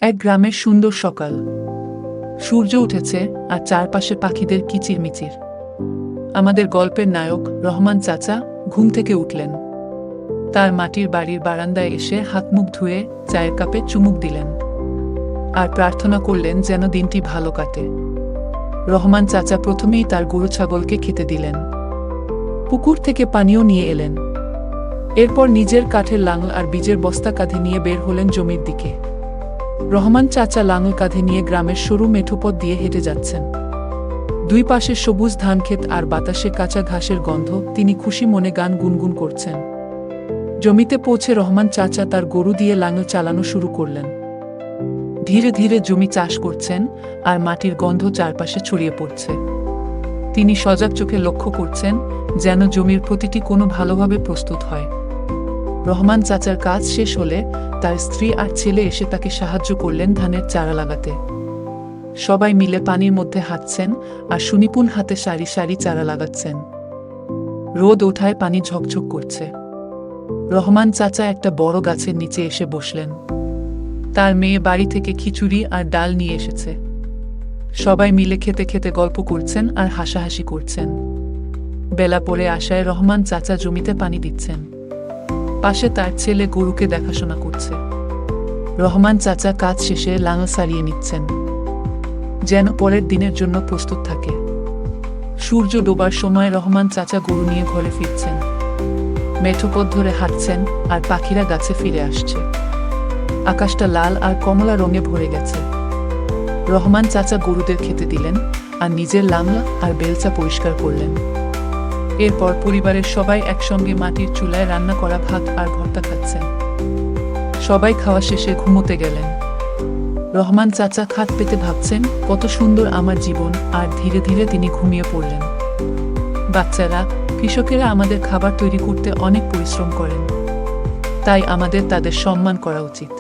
এক গ্রামের সুন্দর সকাল। সূর্য উঠেছে আর চারপাশে পাখিদের কিচিরমিচির। আমাদের গল্পের নায়ক রহমান চাচা ঘুম থেকে উঠলেন। তার মাটির বাড়ির বারান্দায় এসে হাত মুখ ধুয়ে চায়ের কাপে চুমুক দিলেন আর প্রার্থনা করলেন যেন দিনটি ভালো কাটে। রহমান চাচা প্রথমেই তার গরু ছাগলকে খেতে দিলেন। পুকুর থেকে পানিও নিয়ে এলেন। এরপর নিজের কাঠের লাঙল আর বীজের বস্তা কাঁধে নিয়ে বের হলেন জমির দিকে। রহমান চাচা লাঙল কাঁধে নিয়ে গ্রামের সরু মেঠোপথ দিয়ে হেঁটে যাচ্ছেন। দুই পাশে সবুজ ধানক্ষেত আর বাতাসে কাঁচা ঘাসের গন্ধ। তিনি খুশি মনে গান গুনগুন করছেন। জমিতে পৌঁছে রহমান চাচা তার গরু দিয়ে লাঙল চালানো শুরু করলেন। ধীরে ধীরে জমি চাষ করছেন আর মাটির গন্ধ চারপাশে ছড়িয়ে পড়ছে। তিনি সজাগ চোখে লক্ষ্য করছেন যেন জমির প্রতিটি কোনো ভালোভাবে প্রস্তুত হয়। রহমান চাচার কাজ শেষ হলে তার স্ত্রী আর ছেলে এসে তাকে সাহায্য করলেন ধানের চারা লাগাতে। সবাই মিলে পানির মধ্যে হাঁটছেন আর সুনিপুণ হাতে সারি সারি চারা লাগাচ্ছেন। রোদ ওঠায় পানি ঝকঝক করছে। রহমান চাচা একটা বড় গাছের নিচে এসে বসলেন। তার মেয়ে বাড়ি থেকে খিচুড়ি আর ডাল নিয়ে এসেছে। সবাই মিলে খেতে খেতে গল্প করছেন আর হাসাহাসি করছেন। বেলা পড়ে আসায় রহমান চাচা জমিতে পানি দিচ্ছেন। পাশে তার ছেলে গরুকে দেখাশোনা করছে। রহমান চাচা কাজ শেষে লাঙল সারিয়ে নিচ্ছেন যেন পরের দিনের জন্য প্রস্তুত থাকে। সূর্য ডোবার সময় রহমান চাচা গরু নিয়ে ঘরে ফিরছেন। মেঠোপথ ধরে হাঁটছেন আর পাখিরা গাছে ফিরে আসছে। আকাশটা লাল আর কমলা রঙে ভরে গেছে। রহমান চাচা গরুদের খেতে দিলেন আর নিজের লাঙল আর বেলচা পরিষ্কার করলেন। এরপর পরিবারের সবাই একসঙ্গে মাটির চুলায় রান্না করা ভাত আর ভর্তা খাচ্ছেন। সবাই খাওয়া শেষে ঘুমোতে গেলেন। রহমান চাচা খাট পেতে ভাবছেন কত সুন্দর আমার জীবন, আর ধীরে ধীরে তিনি ঘুমিয়ে পড়লেন। বাচ্চারা, কৃষকেরা আমাদের খাবার তৈরি করতে অনেক পরিশ্রম করেন, তাই আমাদের তাদের সম্মান করা উচিত।